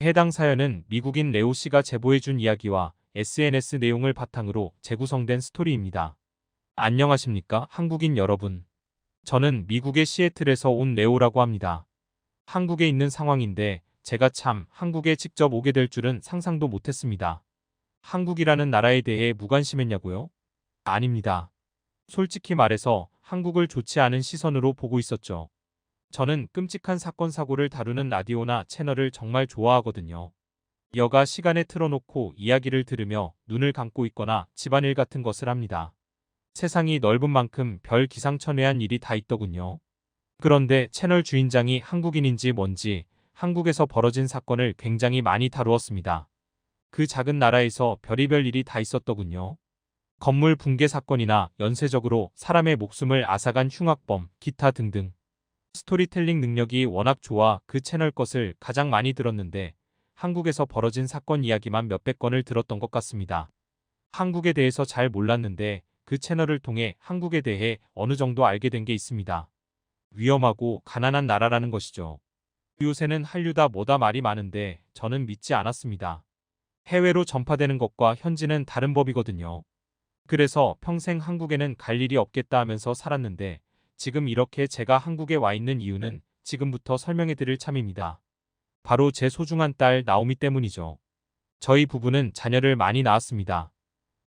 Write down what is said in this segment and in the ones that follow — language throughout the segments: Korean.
해당 사연은 미국인 레오 씨가 제보해준 이야기와 SNS 내용을 바탕으로 재구성된 스토리입니다. 안녕하십니까, 한국인 여러분. 저는 미국의 시애틀에서 온 레오라고 합니다. 한국에 있는 상황인데 제가 참 한국에 직접 오게 될 줄은 상상도 못했습니다. 한국이라는 나라에 대해 무관심했냐고요? 아닙니다. 솔직히 말해서 한국을 좋지 않은 시선으로 보고 있었죠. 저는 끔찍한 사건 사고를 다루는 라디오나 채널을 정말 좋아하거든요. 여가 시간에 틀어놓고 이야기를 들으며 눈을 감고 있거나 집안일 같은 것을 합니다. 세상이 넓은 만큼 별 기상천외한 일이 다 있더군요. 그런데 채널 주인장이 한국인인지 뭔지 한국에서 벌어진 사건을 굉장히 많이 다루었습니다. 그 작은 나라에서 별의별 일이 다 있었더군요. 건물 붕괴 사건이나 연쇄적으로 사람의 목숨을 앗아간 흉악범, 기타 등등. 스토리텔링 능력이 워낙 좋아 그 채널 것을 가장 많이 들었는데 한국에서 벌어진 사건 이야기만 몇백 건을 들었던 것 같습니다. 한국에 대해서 잘 몰랐는데 그 채널을 통해 한국에 대해 어느 정도 알게 된 게 있습니다. 위험하고 가난한 나라라는 것이죠. 요새는 한류다 뭐다 말이 많은데 저는 믿지 않았습니다. 해외로 전파되는 것과 현지는 다른 법이거든요. 그래서 평생 한국에는 갈 일이 없겠다 하면서 살았는데 지금 이렇게 제가 한국에 와 있는 이유는 지금부터 설명해 드릴 참입니다. 바로 제 소중한 딸 나오미 때문이죠. 저희 부부는 자녀를 많이 낳았습니다.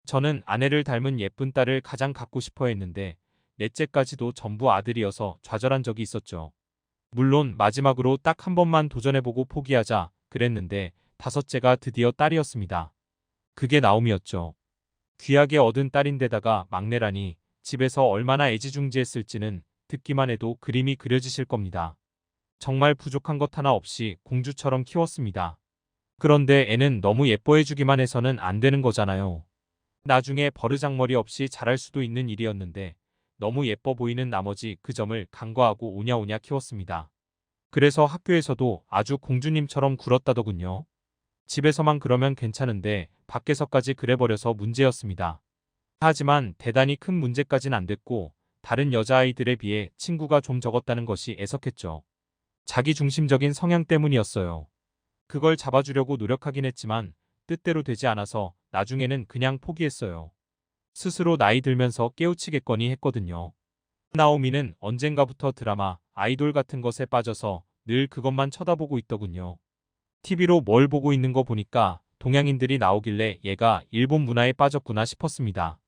저는 아내를 닮은 예쁜 딸을 가장 갖고 싶어 했는데 넷째까지도 전부 아들이어서 좌절한 적이 있었죠. 물론 마지막으로 딱 한 번만 도전해보고 포기하자 그랬는데 다섯째가 드디어 딸이었습니다. 그게 나오미였죠. 귀하게 얻은 딸인데다가 막내라니 집에서 얼마나 애지중지했을지는 듣기만 해도 그림이 그려지실 겁니다. 정말 부족한 것 하나 없이 공주처럼 키웠습니다. 그런데 애는 너무 예뻐해주기만 해서는 안 되는 거잖아요. 나중에 버르장머리 없이 자랄 수도 있는 일이었는데 너무 예뻐 보이는 나머지 그 점을 간과하고 오냐오냐 키웠습니다. 그래서 학교에서도 아주 공주님처럼 굴었다더군요. 집에서만 그러면 괜찮은데 밖에서까지 그래버려서 문제였습니다. 하지만 대단히 큰 문제까진 안 됐고 다른 여자아이들에 비해 친구가 좀 적었다는 것이 애석했죠. 자기중심적인 성향 때문이었어요. 그걸 잡아주려고 노력하긴 했지만 뜻대로 되지 않아서 나중에는 그냥 포기했어요. 스스로 나이 들면서 깨우치겠거니 했거든요. 나오미는 언젠가부터 드라마, 아이돌 같은 것에 빠져서 늘 그것만 쳐다보고 있더군요. TV로 뭘 보고 있는 거 보니까 동양인들이 나오길래 얘가 일본 문화에 빠졌구나 싶었습니다.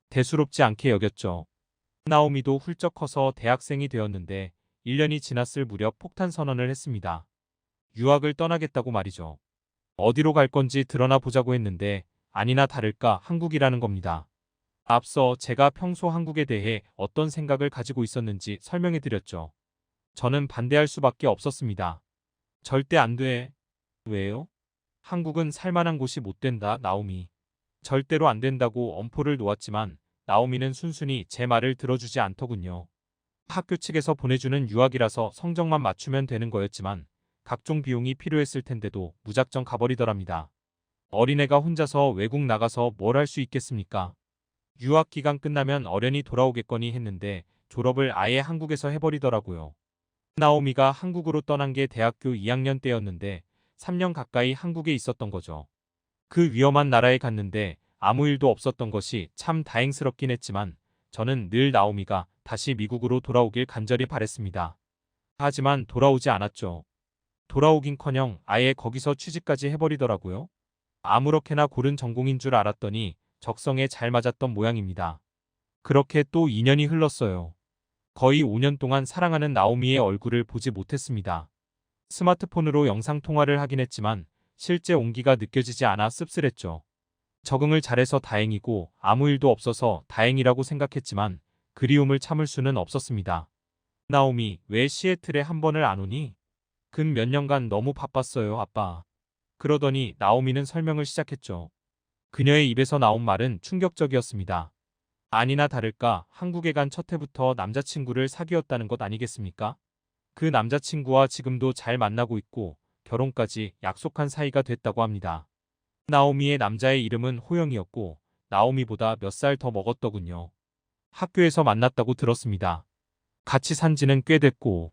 대수롭지 않게 여겼죠. 나오미도 훌쩍 커서 대학생이 되었는데 1년이 지났을 무렵 폭탄 선언을 했습니다. 유학을 떠나겠다고 말이죠. 어디로 갈 건지 드러나 보자고 했는데 아니나 다를까 한국이라는 겁니다. 앞서 제가 평소 한국에 대해 어떤 생각을 가지고 있었는지 설명해 드렸죠. 저는 반대할 수밖에 없었습니다. 절대 안 돼. 왜요? 한국은 살만한 곳이 못 된다, 나오미. 절대로 안 된다고 엄포를 놓았지만 나오미는 순순히 제 말을 들어주지 않더군요. 학교 측에서 보내주는 유학이라서 성적만 맞추면 되는 거였지만 각종 비용이 필요했을 텐데도 무작정 가버리더랍니다. 어린애가 혼자서 외국 나가서 뭘 할 수 있겠습니까? 유학 기간 끝나면 어련히 돌아오겠거니 했는데 졸업을 아예 한국에서 해버리더라고요. 나오미가 한국으로 떠난 게 대학교 2학년 때였는데 3년 가까이 한국에 있었던 거죠. 그 위험한 나라에 갔는데 아무 일도 없었던 것이 참 다행스럽긴 했지만 저는 늘 나오미가 다시 미국으로 돌아오길 간절히 바랬습니다. 하지만 돌아오지 않았죠. 돌아오긴커녕 아예 거기서 취직까지 해버리더라고요. 아무렇게나 고른 전공인 줄 알았더니 적성에 잘 맞았던 모양입니다. 그렇게 또 2년이 흘렀어요. 거의 5년 동안 사랑하는 나오미의 얼굴을 보지 못했습니다. 스마트폰으로 영상통화를 하긴 했지만 실제 온기가 느껴지지 않아 씁쓸했죠. 적응을 잘해서 다행이고 아무 일도 없어서 다행이라고 생각했지만 그리움을 참을 수는 없었습니다. 나오미, 왜 시애틀에 한 번을 안 오니? 근 몇 년간 너무 바빴어요, 아빠. 그러더니 나오미는 설명을 시작했죠. 그녀의 입에서 나온 말은 충격적이었습니다. 아니나 다를까 한국에 간 첫 해부터 남자친구를 사귀었다는 것 아니겠습니까? 그 남자친구와 지금도 잘 만나고 있고 결혼까지 약속한 사이가 됐다고 합니다. 나오미의 남자의 이름은 호영이었고 나오미보다 몇 살 더 먹었더군요. 학교에서 만났다고 들었습니다. 같이 산 지는 꽤 됐고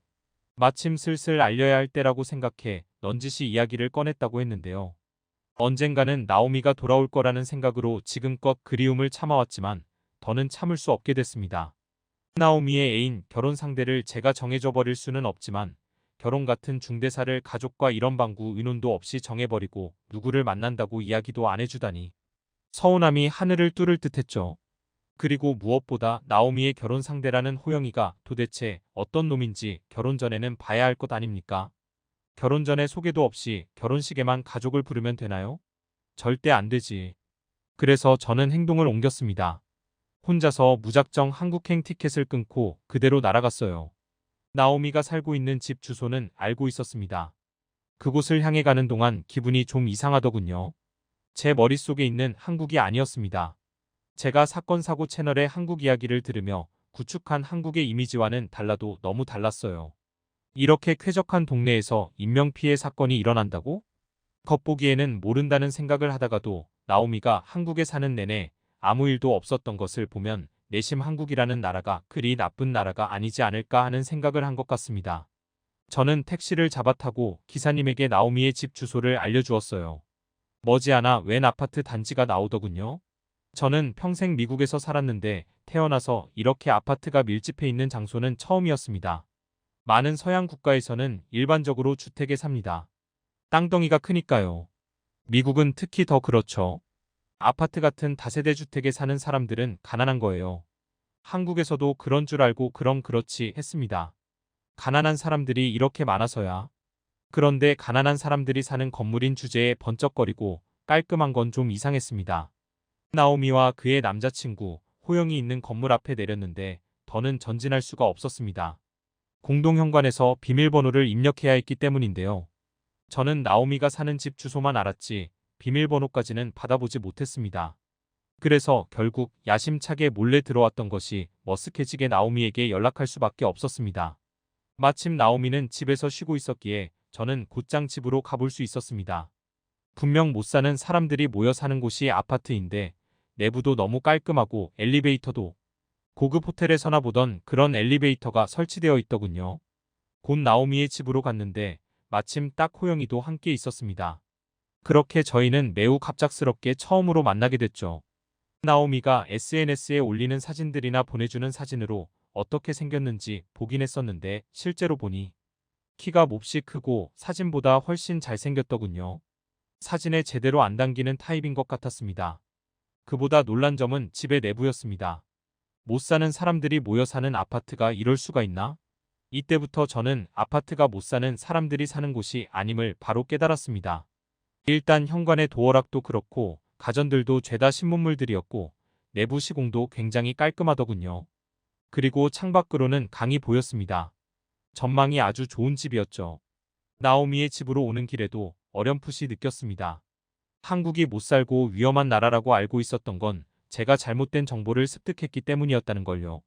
마침 슬슬 알려야 할 때라고 생각해 넌지시 이야기를 꺼냈다고 했는데요. 언젠가는 나오미가 돌아올 거라는 생각으로 지금껏 그리움을 참아왔지만 더는 참을 수 없게 됐습니다. 나오미의 애인, 결혼 상대를 제가 정해줘 버릴 수는 없지만 결혼 같은 중대사를 가족과 이런 방구 의논도 없이 정해버리고 누구를 만난다고 이야기도 안 해주다니. 서운함이 하늘을 뚫을 듯했죠. 그리고 무엇보다 나오미의 결혼 상대라는 호영이가 도대체 어떤 놈인지 결혼 전에는 봐야 할 것 아닙니까? 결혼 전에 소개도 없이 결혼식에만 가족을 부르면 되나요? 절대 안 되지. 그래서 저는 행동을 옮겼습니다. 혼자서 무작정 한국행 티켓을 끊고 그대로 날아갔어요. 나오미가 살고 있는 집 주소는 알고 있었습니다. 그곳을 향해 가는 동안 기분이 좀 이상하더군요. 제 머릿속에 있는 한국이 아니었습니다. 제가 사건 사고 채널의 한국 이야기를 들으며 구축한 한국의 이미지와는 달라도 너무 달랐어요. 이렇게 쾌적한 동네에서 인명피해 사건이 일어난다고? 겉보기에는 모른다는 생각을 하다가도 나오미가 한국에 사는 내내 아무 일도 없었던 것을 보면 내심 한국이라는 나라가 그리 나쁜 나라가 아니지 않을까 하는 생각을 한 것 같습니다. 저는 택시를 잡아 타고 기사님에게 나오미의 집 주소를 알려주었어요. 머지않아 웬 아파트 단지가 나오더군요. 저는 평생 미국에서 살았는데 태어나서 이렇게 아파트가 밀집해 있는 장소는 처음이었습니다. 많은 서양 국가에서는 일반적으로 주택에 삽니다. 땅덩이가 크니까요. 미국은 특히 더 그렇죠. 아파트 같은 다세대 주택에 사는 사람들은 가난한 거예요. 한국에서도 그런 줄 알고 그럼 그렇지 했습니다. 가난한 사람들이 이렇게 많아서야. 그런데 가난한 사람들이 사는 건물인 주제에 번쩍거리고 깔끔한 건 좀 이상했습니다. 나오미와 그의 남자친구, 호영이 있는 건물 앞에 내렸는데 더는 전진할 수가 없었습니다. 공동현관에서 비밀번호를 입력해야 했기 때문인데요. 저는 나오미가 사는 집 주소만 알았지 비밀번호까지는 받아보지 못했습니다. 그래서 결국 야심차게 몰래 들어왔던 것이 머쓱해지게 나오미에게 연락할 수밖에 없었습니다. 마침 나오미는 집에서 쉬고 있었기에 저는 곧장 집으로 가볼 수 있었습니다. 분명 못 사는 사람들이 모여 사는 곳이 아파트인데 내부도 너무 깔끔하고 엘리베이터도 고급 호텔에서나 보던 그런 엘리베이터가 설치되어 있더군요. 곧 나오미의 집으로 갔는데 마침 딱 호영이도 함께 있었습니다. 그렇게 저희는 매우 갑작스럽게 처음으로 만나게 됐죠. 나오미가 SNS에 올리는 사진들이나 보내주는 사진으로 어떻게 생겼는지 보긴 했었는데 실제로 보니 키가 몹시 크고 사진보다 훨씬 잘생겼더군요. 사진에 제대로 안 담기는 타입인 것 같았습니다. 그보다 놀란 점은 집의 내부였습니다. 못 사는 사람들이 모여 사는 아파트가 이럴 수가 있나? 이때부터 저는 아파트가 못 사는 사람들이 사는 곳이 아님을 바로 깨달았습니다. 일단 현관의 도어락도 그렇고 가전들도 죄다 신문물들이었고 내부 시공도 굉장히 깔끔하더군요. 그리고 창밖으로는 강이 보였습니다. 전망이 아주 좋은 집이었죠. 나오미의 집으로 오는 길에도 어렴풋이 느꼈습니다. 한국이 못 살고 위험한 나라라고 알고 있었던 건 제가 잘못된 정보를 습득했기 때문이었다는 걸요.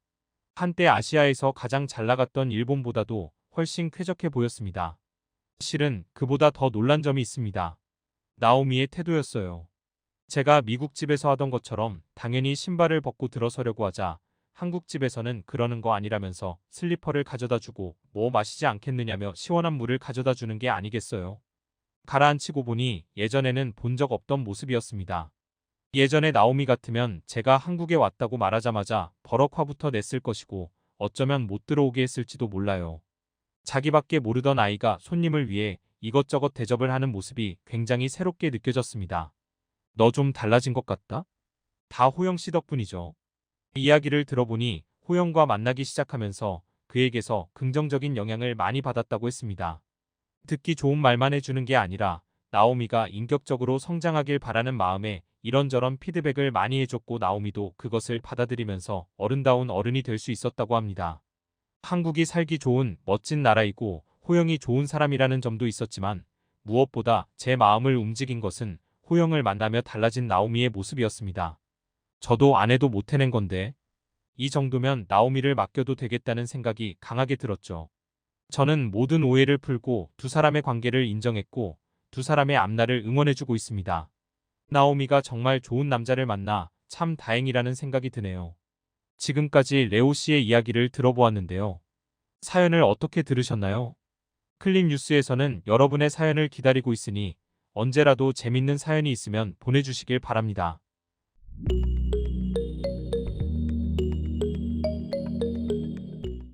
한때 아시아에서 가장 잘 나갔던 일본보다도 훨씬 쾌적해 보였습니다. 실은 그보다 더 놀란 점이 있습니다. 나오미의 태도였어요. 제가 미국 집에서 하던 것처럼 당연히 신발을 벗고 들어서려고 하자 한국 집에서는 그러는 거 아니라면서 슬리퍼를 가져다 주고 뭐 마시지 않겠느냐며 시원한 물을 가져다 주는 게 아니겠어요. 가라앉히고 보니 예전에는 본 적 없던 모습이었습니다. 예전에 나오미 같으면 제가 한국에 왔다고 말하자마자 버럭 화부터 냈을 것이고 어쩌면 못 들어오게 했을지도 몰라요. 자기밖에 모르던 아이가 손님을 위해 이것저것 대접을 하는 모습이 굉장히 새롭게 느껴졌습니다. 너 좀 달라진 것 같다? 다 호영 씨 덕분이죠. 이야기를 들어보니 호영과 만나기 시작하면서 그에게서 긍정적인 영향을 많이 받았다고 했습니다. 듣기 좋은 말만 해주는 게 아니라 나오미가 인격적으로 성장하길 바라는 마음에 이런저런 피드백을 많이 해줬고 나오미도 그것을 받아들이면서 어른다운 어른이 될 수 있었다고 합니다. 한국이 살기 좋은 멋진 나라이고 호영이 좋은 사람이라는 점도 있었지만 무엇보다 제 마음을 움직인 것은 호영을 만나며 달라진 나오미의 모습이었습니다. 저도 안 해도 못 해낸 건데 이 정도면 나오미를 맡겨도 되겠다는 생각이 강하게 들었죠. 저는 모든 오해를 풀고 두 사람의 관계를 인정했고 두 사람의 앞날을 응원해주고 있습니다. 나오미가 정말 좋은 남자를 만나 참 다행이라는 생각이 드네요. 지금까지 레오 씨의 이야기를 들어보았는데요. 사연을 어떻게 들으셨나요? 클릭 뉴스에서는 여러분의 사연을 기다리고 있으니 언제라도 재밌는 사연이 있으면 보내주시길 바랍니다.